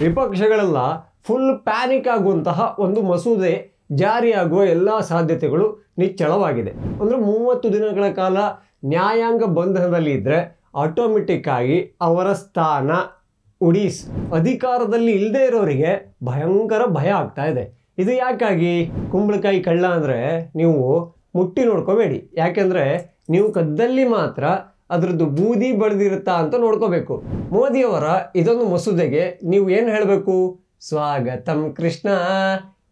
ವಿಪಕ್ಷಗಳೆಲ್ಲ full panic ಆಗುವಂತಹ ಒಂದು ಮಸೂದೆ ಜಾರಿಯಾಗುವ ಎಲ್ಲ ಸಾಧ್ಯತೆಗಳು ನಿಚ್ಚಳವಾಗಿದೆ. ಅಂದರೆ 30 ದಿನಗಳ ಕಾಲ ನ್ಯಾಯಾಂಗ ಬಂಧನದಲ್ಲಿ ಇದ್ದರೆ ಆಟೋಮೆಟಿಕ್ ಆಗಿ ಅವರ ಸ್ಥಾನ ಉಡೀಸ್ ಅಧಿಕಾರದಲ್ಲಿ ಇಲ್ಲದೆ ಇರೋರಿಗೆ ಭಯಂಕರ ಭಯ ಆಗ್ತಾ ಇದೆ. ಇದು ಯಾಕಾಗಿ? ಕುಂಬಳಕಾಯಿ ಕಳ್ಳ ಅಂದರೆ ನೀವು ಮುಟ್ಟಿ ನೋಡ್ಕೋಬೇಡಿ, ಯಾಕೆಂದರೆ ನೀವು ಕದ್ದಲ್ಲಿ ಮಾತ್ರ ಅದರದ್ದು ಬೂದಿ ಬಳ್ದಿರುತ್ತಾ ಅಂತ ನೋಡ್ಕೋಬೇಕು. ಮೋದಿಯವರ ಇದೊಂದು ಮಸೂದೆಗೆ ನೀವು ಏನು ಹೇಳಬೇಕು? ಸ್ವಾಗತಂ ಕೃಷ್ಣ,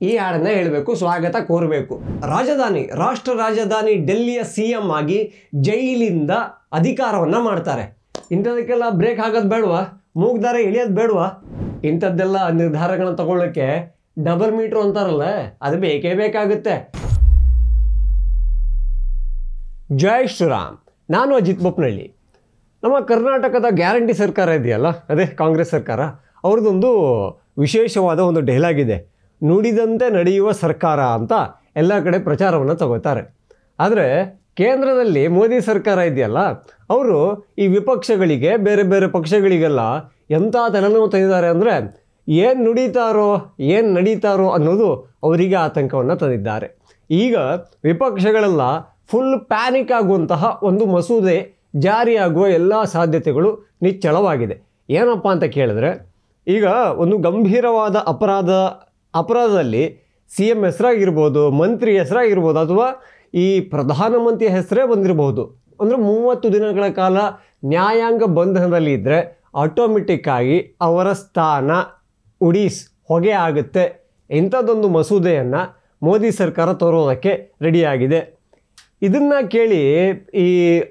ಈ ಹಾಡನ್ನ ಹೇಳಬೇಕು, ಸ್ವಾಗತ ಕೋರಬೇಕು. ರಾಷ್ಟ್ರ ರಾಜಧಾನಿ ಡೆಲ್ಲಿಯ CM ಆಗಿ ಜೈಲಿಂದ ಅಧಿಕಾರವನ್ನು ಮಾಡ್ತಾರೆ. ಇಂಥದಕ್ಕೆಲ್ಲ ಬ್ರೇಕ್ ಹಾಕೋದು ಬೇಡವಾ? ಮೂಗ್ದಾರ ಇಳಿಯೋದು ಬೇಡವಾ? ಇಂಥದ್ದೆಲ್ಲ ನಿರ್ಧಾರಗಳನ್ನು ತಗೊಳ್ಳೋಕ್ಕೆ ಡಬಲ್ ಮೀಟ್ರು ಅಂತಾರಲ್ಲ, ಅದು ಬೇಕೇ ಬೇಕಾಗುತ್ತೆ. ಜೈ ಶ್ರೀರಾಮ್. ನಾನು ಅಜಿತ್ ಬೊಪ್ನಳ್ಳಿ. ನಮ್ಮ ಕರ್ನಾಟಕದ ಗ್ಯಾರಂಟಿ ಸರ್ಕಾರ ಇದೆಯಲ್ಲ, ಅದೇ ಕಾಂಗ್ರೆಸ್ ಸರ್ಕಾರ, ಅವ್ರದ್ದೊಂದು ವಿಶೇಷವಾದ ಒಂದು ಡೈಲಾಗ್ ಇದೆ, ನುಡಿದಂತೆ ನಡೆಯುವ ಸರ್ಕಾರ ಅಂತ ಎಲ್ಲ ಕಡೆ ಪ್ರಚಾರವನ್ನು ತಗೋತಾರೆ. ಆದರೆ ಕೇಂದ್ರದಲ್ಲಿ ಮೋದಿ ಸರ್ಕಾರ ಇದೆಯಲ್ಲ, ಅವರು ಈ ವಿಪಕ್ಷಗಳಿಗೆ, ಬೇರೆ ಬೇರೆ ಪಕ್ಷಗಳಿಗೆಲ್ಲ ಎಂಥ ತಲೆನೋವು ತಂದಿದ್ದಾರೆ ಅಂದರೆ, ಏನು ನುಡಿತಾರೋ ಏನು ನಡೀತಾರೋ ಅನ್ನೋದು ಅವರಿಗೆ ಆತಂಕವನ್ನು ತಂದಿದ್ದಾರೆ. ಈಗ ವಿಪಕ್ಷಗಳೆಲ್ಲ ಫುಲ್ ಪ್ಯಾನಿಕ್ ಆಗುವಂತಹ ಒಂದು ಮಸೂದೆ ಜಾರಿಯಾಗುವ ಎಲ್ಲ ಸಾಧ್ಯತೆಗಳು ನಿಚ್ಚಳವಾಗಿದೆ. ಏನಪ್ಪ ಅಂತ ಕೇಳಿದ್ರೆ, ಈಗ ಒಂದು ಗಂಭೀರವಾದ ಅಪರಾಧದಲ್ಲಿ CM ಹೆಸರಾಗಿರ್ಬೋದು, ಮಂತ್ರಿ ಹೆಸರಾಗಿರ್ಬೋದು, ಅಥವಾ ಈ ಪ್ರಧಾನಮಂತ್ರಿ ಹೆಸರೇ ಬಂದಿರಬಹುದು. ಅಂದರೆ 30 ದಿನಗಳ ಕಾಲ ನ್ಯಾಯಾಂಗ ಬಂಧನದಲ್ಲಿ ಇದ್ದರೆ ಆಟೋಮೆಟಿಕ್ ಆಗಿ ಅವರ ಸ್ಥಾನ ಉಡೀಸ್ ಹೊಗೆ ಆಗುತ್ತೆ. ಇಂಥದ್ದೊಂದು ಮಸೂದೆಯನ್ನು ಮೋದಿ ಸರ್ಕಾರ ತರೋದಕ್ಕೆ ರೆಡಿಯಾಗಿದೆ. ಇದನ್ನು ಕೇಳಿ ಈ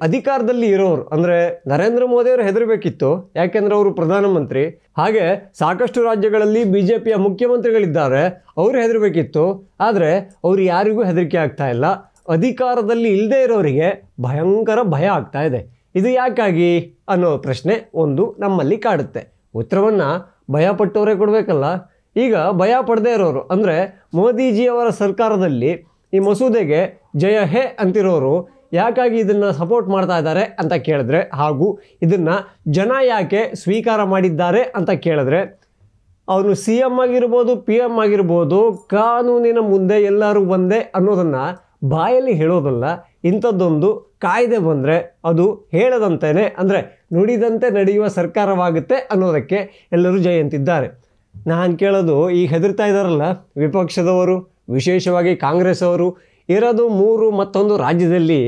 ಅಧಿಕಾರದಲ್ಲಿ ಇರೋರು, ಅಂದರೆ ನರೇಂದ್ರ ಮೋದಿಯವರು ಹೆದರಬೇಕಿತ್ತು, ಯಾಕೆಂದರೆ ಅವರು ಪ್ರಧಾನಮಂತ್ರಿ. ಹಾಗೆ ಸಾಕಷ್ಟು ರಾಜ್ಯಗಳಲ್ಲಿ BJPಯ ಮುಖ್ಯಮಂತ್ರಿಗಳಿದ್ದಾರೆ, ಅವರು ಹೆದರಬೇಕಿತ್ತು. ಆದರೆ ಅವರು ಯಾರಿಗೂ ಹೆದರಿಕೆ ಆಗ್ತಾ ಇಲ್ಲ. ಅಧಿಕಾರದಲ್ಲಿ ಇಲ್ಲದೆ ಇರೋರಿಗೆ ಭಯಂಕರ ಭಯ ಆಗ್ತಾ ಇದೆ. ಇದು ಯಾಕಾಗಿ ಅನ್ನೋ ಪ್ರಶ್ನೆ ಒಂದು ನಮ್ಮಲ್ಲಿ ಕಾಡುತ್ತೆ. ಉತ್ತರವನ್ನು ಭಯಪಟ್ಟವರೇ ಕೊಡಬೇಕಲ್ಲ. ಈಗ ಭಯ ಪಡದೇ ಇರೋರು, ಅಂದರೆ ಮೋದಿಜಿಯವರ ಸರ್ಕಾರದಲ್ಲಿ ಈ ಮಸೂದೆಗೆ ಜಯ ಹೇ ಅಂತಿರೋರು ಯಾಕಾಗಿ ಇದನ್ನು ಸಪೋರ್ಟ್ ಮಾಡ್ತಾ ಇದ್ದಾರೆ ಅಂತ ಕೇಳಿದ್ರೆ, ಹಾಗೂ ಇದನ್ನು ಜನ ಯಾಕೆ ಸ್ವೀಕಾರ ಮಾಡಿದ್ದಾರೆ ಅಂತ ಕೇಳಿದ್ರೆ, ಅವನು CM ಆಗಿರ್ಬೋದು, PM ಆಗಿರ್ಬೋದು, ಕಾನೂನಿನ ಮುಂದೆ ಎಲ್ಲರೂ ಒಂದೇ ಅನ್ನೋದನ್ನು ಬಾಯಲ್ಲಿ ಹೇಳೋದಲ್ಲ. ಇಂಥದ್ದೊಂದು ಕಾಯ್ದೆ ಬಂದರೆ ಅದು ಹೇಳದಂತೆಯೇ, ಅಂದರೆ ನುಡಿದಂತೆ ನಡೆಯುವ ಸರ್ಕಾರವಾಗುತ್ತೆ ಅನ್ನೋದಕ್ಕೆ ಎಲ್ಲರೂ ಜೈ ಅಂತಿದ್ದಾರೆ. ನಾನು ಕೇಳೋದು, ಈಗ ಹೆದರ್ತಾ ಇದ್ದಾರಲ್ಲ ವಿಪಕ್ಷದವರು, ವಿಶೇಷವಾಗಿ ಕಾಂಗ್ರೆಸ್ ಅವರು, ಇರೋದು 3 ಮತ್ತೊಂದು ರಾಜ್ಯದಲ್ಲಿ.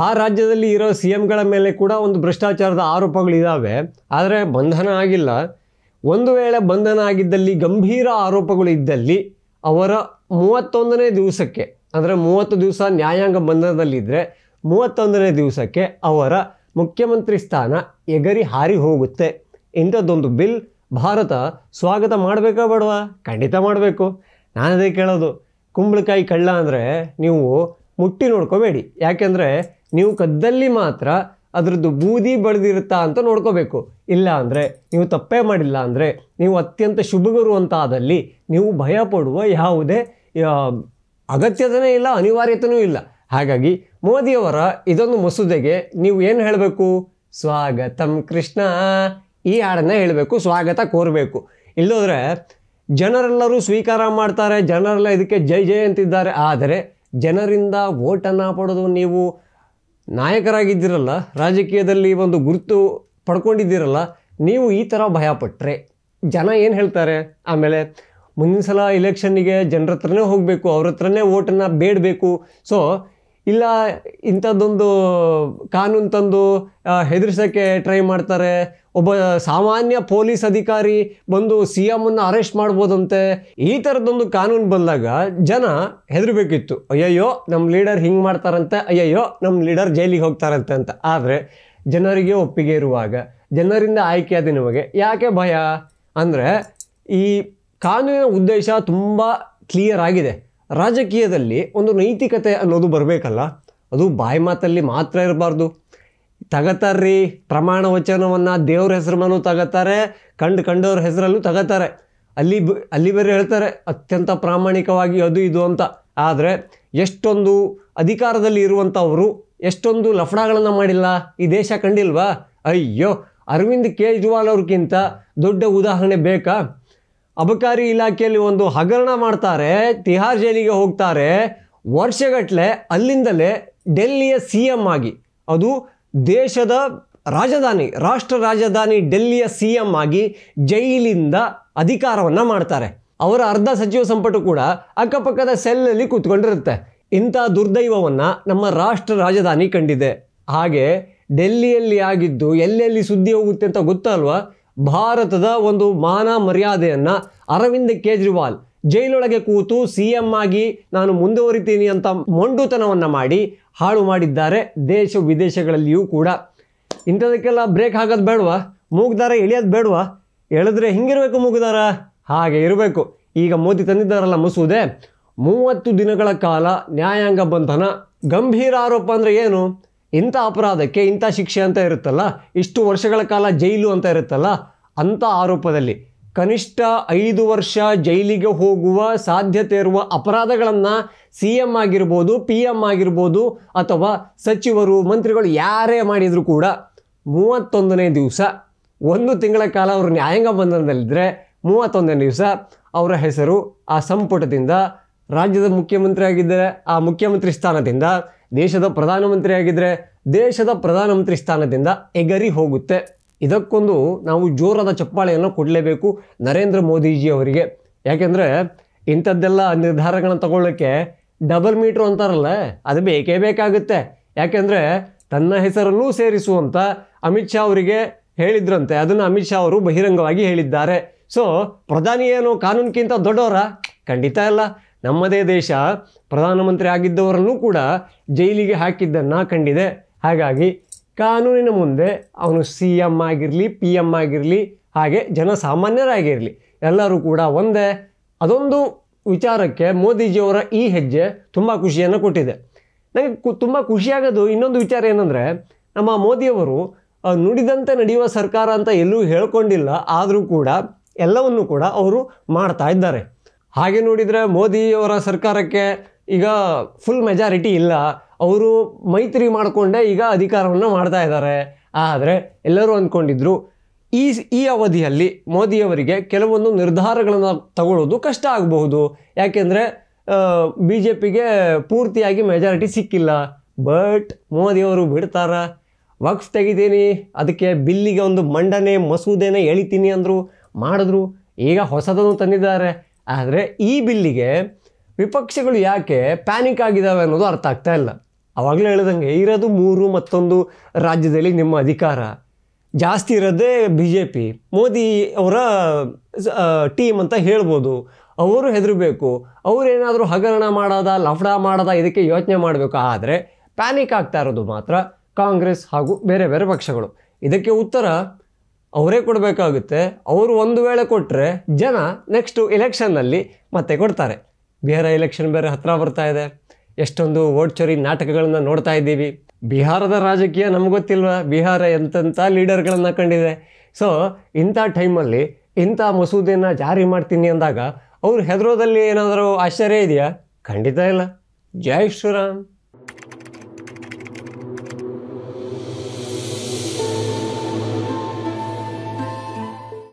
ಆ ರಾಜ್ಯದಲ್ಲಿ ಇರೋ CMಗಳ ಮೇಲೆ ಕೂಡ ಒಂದು ಭ್ರಷ್ಟಾಚಾರದ ಆರೋಪಗಳಿದ್ದಾವೆ, ಆದರೆ ಬಂಧನ ಆಗಿಲ್ಲ. ಒಂದು ವೇಳೆ ಬಂಧನ ಆಗಿದ್ದಲ್ಲಿ, ಗಂಭೀರ ಆರೋಪಗಳು ಇದ್ದಲ್ಲಿ, ಅವರ 31ನೇ ದಿವಸಕ್ಕೆ, ಅಂದರೆ 30 ದಿವಸ ನ್ಯಾಯಾಂಗ ಬಂಧನದಲ್ಲಿದ್ದರೆ 31ನೇ ದಿವಸಕ್ಕೆ ಅವರ ಮುಖ್ಯಮಂತ್ರಿ ಸ್ಥಾನ ಎಗರಿ ಹಾರಿ ಹೋಗುತ್ತೆ. ಇಂಥದ್ದೊಂದು ಬಿಲ್ ಭಾರತ ಸ್ವಾಗತ ಮಾಡಬೇಕಾ ಬೇಡವಾ? ಖಂಡಿತ ಮಾಡಬೇಕು. ನಾನದೇ ಕೇಳೋದು, ಕುಂಬಳಕಾಯಿ ಕಳ್ಳ ಅಂದರೆ ನೀವು ಮುಟ್ಟಿ ನೋಡ್ಕೋಬೇಡಿ, ಯಾಕೆಂದರೆ ನೀವು ಕದ್ದಲ್ಲಿ ಮಾತ್ರ ಅದರದ್ದು ಬೂದಿ ಬಳ್ದಿರುತ್ತಾ ಅಂತ ನೋಡ್ಕೋಬೇಕು. ಇಲ್ಲ ಅಂದರೆ ನೀವು ತಪ್ಪೇ ಮಾಡಿಲ್ಲ ಅಂದರೆ, ನೀವು ಅತ್ಯಂತ ಶುಭಗರು ಅಂತ ಆದಲ್ಲಿ ನೀವು ಭಯ ಪಡುವ ಯಾವುದೇ ಅಗತ್ಯತೆಯೇ ಇಲ್ಲ, ಅನಿವಾರ್ಯತೆಯೂ ಇಲ್ಲ. ಹಾಗಾಗಿ ಮೋದಿಯವರ ಇದೊಂದು ಮಸೂದೆಗೆ ನೀವು ಏನು ಹೇಳಬೇಕು? ಸ್ವಾಗತಂ ಕೃಷ್ಣ, ಈ ಹಾಡನ್ನು ಹೇಳಬೇಕು, ಸ್ವಾಗತ ಕೋರಬೇಕು. ಇಲ್ಲೋದ್ರೆ ಜನರೆಲ್ಲರೂ ಸ್ವೀಕಾರ ಮಾಡ್ತಾರೆ, ಜನರೆಲ್ಲ ಇದಕ್ಕೆ ಜೈ ಜೈ ಅಂತಿದ್ದಾರೆ. ಆದರೆ ಜನರಿಂದ ವೋಟನ್ನು ಪಡೆದು ನೀವು ನಾಯಕರಾಗಿದ್ದೀರಲ್ಲ, ರಾಜಕೀಯದಲ್ಲಿ ಒಂದು ಗುರುತು ಪಡ್ಕೊಂಡಿದ್ದೀರಲ್ಲ, ನೀವು ಈ ಥರ ಭಯಪಟ್ಟರೆ ಜನ ಏನು ಹೇಳ್ತಾರೆ? ಆಮೇಲೆ ಮುಂದಿನ ಸಲ ಇಲೆಕ್ಷನ್ನಿಗೆ ಜನರ ಹತ್ರನೇ ಹೋಗಬೇಕು, ಅವ್ರ ಹತ್ರನೇ ವೋಟನ್ನು ಬೇಡಬೇಕು. ಸೊ ಇಲ್ಲ, ಇಂಥದ್ದೊಂದು ಕಾನೂನು ತಂದು ಹೆದರ್ಸೋಕ್ಕೆ ಟ್ರೈ ಮಾಡ್ತಾರೆ. ಒಬ್ಬ ಸಾಮಾನ್ಯ ಪೊಲೀಸ್ ಅಧಿಕಾರಿ ಬಂದು CMನ್ನು ಅರೆಸ್ಟ್ ಮಾಡ್ಬೋದಂತೆ. ಈ ಥರದ್ದೊಂದು ಕಾನೂನು ಬಂದಾಗ ಜನ ಹೆದರಬೇಕಿತ್ತು, ಅಯ್ಯಯ್ಯೋ ನಮ್ಮ ಲೀಡರ್ ಹಿಂಗೆ ಮಾಡ್ತಾರಂತೆ, ಅಯ್ಯಯ್ಯೋ ನಮ್ಮ ಲೀಡರ್ ಜೈಲಿಗೆ ಹೋಗ್ತಾರಂತೆ ಅಂತ. ಆದರೆ ಜನರಿಗೆ ಒಪ್ಪಿಗೆ ಇರುವಾಗ, ಜನರಿಂದ ಆಯ್ಕೆಯಾದ ನಿಮಗೆ ಯಾಕೆ ಭಯ? ಅಂದರೆ ಈ ಕಾನೂನಿನ ಉದ್ದೇಶ ತುಂಬ ಕ್ಲಿಯರ್ ಆಗಿದೆ. ರಾಜಕೀಯದಲ್ಲಿ ಒಂದು ನೈತಿಕತೆ ಅನ್ನೋದು ಬರಬೇಕಲ್ಲ, ಅದು ಬಾಯಿ ಮಾತಲ್ಲಿ ಮಾತ್ರ ಇರಬಾರ್ದು. ತಗತಾರ್ರಿ ಪ್ರಮಾಣ ವಚನವನ್ನು, ದೇವ್ರ ಹೆಸರು ಮೇಲೂ ತಗೋತಾರೆ, ಕಂಡವ್ರ ಹೆಸರಲ್ಲೂ ತಗೋತಾರೆ. ಅಲ್ಲಿ ಬೇರೆ ಹೇಳ್ತಾರೆ ಅತ್ಯಂತ ಪ್ರಾಮಾಣಿಕವಾಗಿ ಅದು ಇದು ಅಂತ. ಆದರೆ ಎಷ್ಟೊಂದು ಅಧಿಕಾರದಲ್ಲಿ ಇರುವಂಥವರು ಎಷ್ಟೊಂದು ಲಫಡಾಗಳನ್ನು ಮಾಡಿಲ್ಲ, ಈ ದೇಶ ಕಂಡಿಲ್ವಾ? ಅಯ್ಯೋ, ಅರವಿಂದ್ ಕೇಜ್ರಿವಾಲ್ ಅವ್ರಿಗಿಂತ ದೊಡ್ಡ ಉದಾಹರಣೆ ಬೇಕಾ? ಅಬಕಾರಿ ಇಲಾಖೆಯಲ್ಲಿ ಒಂದು ಹಗರಣ ಮಾಡ್ತಾರೆ, ತಿಹಾರ್ ಜೈಲಿಗೆ ಹೋಗ್ತಾರೆ, ವರ್ಷಗಟ್ಟಲೆ ಅಲ್ಲಿಂದಲೇ ಡೆಲ್ಲಿಯ CM ಆಗಿ, ಅದು ದೇಶದ ರಾಜಧಾನಿ, ರಾಷ್ಟ್ರ ರಾಜಧಾನಿ ಡೆಲ್ಲಿಯ CM ಆಗಿ ಜೈಲಿಂದ ಅಧಿಕಾರವನ್ನು ಮಾಡ್ತಾರೆ. ಅವರ ಅರ್ಧ ಸಚಿವ ಸಂಪುಟ ಕೂಡ ಅಕ್ಕಪಕ್ಕದ ಸೆಲ್ಲಲ್ಲಿ ಕೂತ್ಕೊಂಡಿರುತ್ತೆ. ಇಂಥ ದುರ್ದೈವವನ್ನು ನಮ್ಮ ರಾಷ್ಟ್ರ ರಾಜಧಾನಿ ಕಂಡಿದೆ. ಹಾಗೆ ಡೆಲ್ಲಿಯಲ್ಲಿ ಆಗಿದ್ದು ಎಲ್ಲೆಲ್ಲಿ ಸುದ್ದಿ ಹೋಗುತ್ತೆ ಅಂತ ಗೊತ್ತಲ್ವಾ? ಭಾರತದ ಒಂದು ಮಾನ ಮರ್ಯಾದೆಯನ್ನು ಅರವಿಂದ್ ಕೇಜ್ರಿವಾಲ್ ಜೈಲೊಳಗೆ ಕೂತು CM ಆಗಿ ನಾನು ಮುಂದುವರಿತೀನಿ ಅಂತ ಮೊಂಡುತನವನ್ನು ಮಾಡಿ ಹಾಳು ಮಾಡಿದ್ದಾರೆ, ದೇಶ ವಿದೇಶಗಳಲ್ಲಿಯೂ ಕೂಡ. ಇಂಥದಕ್ಕೆಲ್ಲ ಬ್ರೇಕ್ ಹಾಕೋದು ಬೇಡವಾ? ಮೂಗ್ದಾರ ಎಳೆಯೋದು ಬೇಡವಾ? ಎಳೆದ್ರೆ ಹಿಂಗಿರಬೇಕು ಮೂಗ್ದಾರ, ಹಾಗೆ ಇರಬೇಕು. ಈಗ ಮೋದಿ ತಂದಿದ್ದಾರಲ್ಲ ಮಸೂದೆ, 30 ದಿನಗಳ ಕಾಲ ನ್ಯಾಯಾಂಗ ಬಂಧನ. ಗಂಭೀರ ಆರೋಪ ಅಂದರೆ ಏನು? ಇಂಥ ಅಪರಾಧಕ್ಕೆ ಇಂಥ ಶಿಕ್ಷೆ ಅಂತ ಇರುತ್ತಲ್ಲ, ಇಷ್ಟು ವರ್ಷಗಳ ಕಾಲ ಜೈಲು ಅಂತ ಇರುತ್ತಲ್ಲ, ಅಂಥ ಆರೋಪದಲ್ಲಿ ಕನಿಷ್ಠ 5 ವರ್ಷ ಜೈಲಿಗೆ ಹೋಗುವ ಸಾಧ್ಯತೆ ಇರುವ ಅಪರಾಧಗಳನ್ನು CM ಆಗಿರ್ಬೋದು, PM ಆಗಿರ್ಬೋದು, ಅಥವಾ ಸಚಿವರು ಮಂತ್ರಿಗಳು ಯಾರೇ ಮಾಡಿದರೂ ಕೂಡ 31ನೇ ದಿವಸ, 1 ತಿಂಗಳ ಕಾಲ ಅವರು ನ್ಯಾಯಾಂಗ ಬಂಧನದಲ್ಲಿದ್ದರೆ 31ನೇ ದಿವಸ ಅವರ ಹೆಸರು ಆ ಸಂಪುಟದಿಂದ, ರಾಜ್ಯದ ಮುಖ್ಯಮಂತ್ರಿ ಆಗಿದ್ದರೆ ಆ ಮುಖ್ಯಮಂತ್ರಿ ಸ್ಥಾನದಿಂದ, ದೇಶದ ಪ್ರಧಾನಮಂತ್ರಿ ಆಗಿದ್ದರೆ ದೇಶದ ಪ್ರಧಾನಮಂತ್ರಿ ಸ್ಥಾನದಿಂದ ಎಗರಿ ಹೋಗುತ್ತೆ. ಇದಕ್ಕೊಂದು ನಾವು ಜೋರಾದ ಚಪ್ಪಾಳೆಯನ್ನು ಕೊಡಲೇಬೇಕು ನರೇಂದ್ರ ಮೋದಿಜಿ ಅವರಿಗೆ. ಯಾಕೆಂದರೆ ಇಂಥದ್ದೆಲ್ಲ ನಿರ್ಧಾರಗಳನ್ನು ತಗೊಳ್ಳೋಕ್ಕೆ ಡಬಲ್ ಮೀಟ್ರು ಅಂತಾರಲ್ಲ, ಅದು ಬೇಕೇ ಬೇಕಾಗುತ್ತೆ. ಯಾಕೆಂದರೆ ತನ್ನ ಹೆಸರನ್ನೂ ಸೇರಿಸುವಂಥ ಅಮಿತ್ ಶಾ ಅವರಿಗೆ ಹೇಳಿದ್ರಂತೆ, ಅದನ್ನು ಅಮಿತ್ ಶಾ ಅವರು ಬಹಿರಂಗವಾಗಿ ಹೇಳಿದ್ದಾರೆ. ಸೊ ಪ್ರಧಾನಿ ಏನು ಕಾನೂನಿಗಿಂತ ದೊಡ್ಡವರ? ಖಂಡಿತ ಇಲ್ಲ. ನಮ್ಮದೇ ದೇಶ ಪ್ರಧಾನಮಂತ್ರಿ ಆಗಿದ್ದವರನ್ನು ಕೂಡ ಜೈಲಿಗೆ ಹಾಕಿದ್ದನ್ನು ಕಂಡಿದೆ. ಹಾಗಾಗಿ ಕಾನೂನಿನ ಮುಂದೆ ಅವನು CM ಆಗಿರಲಿ, PM ಆಗಿರಲಿ, ಹಾಗೆ ಜನಸಾಮಾನ್ಯರಾಗಿರಲಿ, ಎಲ್ಲರೂ ಕೂಡ ಒಂದೇ. ಅದೊಂದು ವಿಚಾರಕ್ಕೆ ಮೋದಿಜಿಯವರ ಈ ಹೆಜ್ಜೆ ತುಂಬ ಖುಷಿಯನ್ನು ಕೊಟ್ಟಿದೆ. ನನಗೆ ತುಂಬ ಖುಷಿಯಾಗೋದು ಇನ್ನೊಂದು ವಿಚಾರ ಏನಂದರೆ, ನಮ್ಮ ಮೋದಿಯವರು ನುಡಿದಂತೆ ನಡೆಯುವ ಸರ್ಕಾರ ಅಂತ ಎಲ್ಲೂ ಹೇಳ್ಕೊಂಡಿಲ್ಲ, ಆದರೂ ಕೂಡ ಎಲ್ಲವನ್ನು ಕೂಡ ಅವರು ಮಾಡ್ತಾ ಇದ್ದಾರೆ. ಹಾಗೆ ನೋಡಿದರೆ ಮೋದಿಯವರ ಸರ್ಕಾರಕ್ಕೆ ಈಗ ಫುಲ್ ಮೆಜಾರಿಟಿ ಇಲ್ಲ, ಅವರು ಮೈತ್ರಿ ಮಾಡಿಕೊಂಡೇ ಈಗ ಅಧಿಕಾರವನ್ನು ಮಾಡ್ತಾ ಇದ್ದಾರೆ. ಆದರೆ ಎಲ್ಲರೂ ಅಂದ್ಕೊಂಡಿದ್ರು ಈ ಅವಧಿಯಲ್ಲಿ ಮೋದಿಯವರಿಗೆ ಕೆಲವೊಂದು ನಿರ್ಧಾರಗಳನ್ನು ತಗೊಳ್ಳೋದು ಕಷ್ಟ ಆಗಬಹುದು. ಯಾಕೆಂದರೆ BJPಗೆ ಪೂರ್ತಿಯಾಗಿ ಮೆಜಾರಿಟಿ ಸಿಕ್ಕಿಲ್ಲ. ಬಟ್ ಮೋದಿಯವರು ಬಿಡ್ತಾರ? ವಕ್ಫ್ ತೆಗಿತೀನಿ, ಅದಕ್ಕೆ ಬಿಲ್ಲಿಗೆ ಒಂದು ಮಂಡನೆ ಮಸೂದೆನೇ ಎಳಿತೀನಿ ಅಂದರು, ಮಾಡಿದ್ರು. ಈಗ ಹೊಸದನ್ನು ತಂದಿದ್ದಾರೆ. ಆದರೆ ಈ ಬಿಲ್ಲಿಗೆ ವಿಪಕ್ಷಗಳು ಯಾಕೆ ಪ್ಯಾನಿಕ್ ಆಗಿದ್ದಾವೆ ಅನ್ನೋದು ಅರ್ಥ ಆಗ್ತಾ ಇಲ್ಲ. ಆವಾಗಲೇ ಹೇಳಿದಂಗೆ ಇರೋದು 3 ಮತ್ತೊಂದು ರಾಜ್ಯದಲ್ಲಿ ನಿಮ್ಮ ಅಧಿಕಾರ ಜಾಸ್ತಿ ಇರೋದೇ BJP, ಮೋದಿ ಅವರ ಟೀಮ್ ಅಂತ ಹೇಳ್ಬೋದು. ಅವರು ಹೆದರಬೇಕು, ಅವರೇನಾದರೂ ಹಗರಣ ಮಾಡೋದ, ಲಫಡ ಮಾಡೋದ, ಇದಕ್ಕೆ ಯೋಚನೆ ಮಾಡಬೇಕು. ಆದರೆ ಪ್ಯಾನಿಕ್ ಆಗ್ತಾ ಇರೋದು ಮಾತ್ರ ಕಾಂಗ್ರೆಸ್ ಹಾಗೂ ಬೇರೆ ಬೇರೆ ಪಕ್ಷಗಳು. ಇದಕ್ಕೆ ಉತ್ತರ ಅವರೇ ಕೊಡಬೇಕಾಗುತ್ತೆ. ಅವರು ಒಂದು ವೇಳೆ ಕೊಟ್ಟರೆ ಜನ ನೆಕ್ಸ್ಟು ಎಲೆಕ್ಷನ್ನಲ್ಲಿ ಮತ್ತೆ ಕೊಡ್ತಾರೆ. ಬಿಹಾರ ಎಲೆಕ್ಷನ್ ಬೇರೆ ಹತ್ತಿರ ಬರ್ತಾ ಇದೆ. ಎಷ್ಟೊಂದು ವೋಟ್ ಚೋರಿ ನಾಟಕಗಳನ್ನು ನೋಡ್ತಾ ಇದ್ದೀವಿ. ಬಿಹಾರದ ರಾಜಕೀಯ ನಮ್ಗೆ ಗೊತ್ತಿಲ್ವಾ? ಬಿಹಾರ ಎಂತೆಂಥ ಲೀಡರ್ಗಳನ್ನು ಕಂಡಿದೆ. ಸೊ ಇಂಥ ಟೈಮಲ್ಲಿ ಇಂಥ ಮಸೂದೆಯನ್ನು ಜಾರಿ ಮಾಡ್ತೀನಿ ಅಂದಾಗ ಅವ್ರು ಹೆದರೋದಲ್ಲಿ ಏನಾದರೂ ಆಶ್ಚರ್ಯ ಇದೆಯಾ? ಖಂಡಿತ ಇಲ್ಲ. ಜೈ ಶ್ರೀರಾಮ್.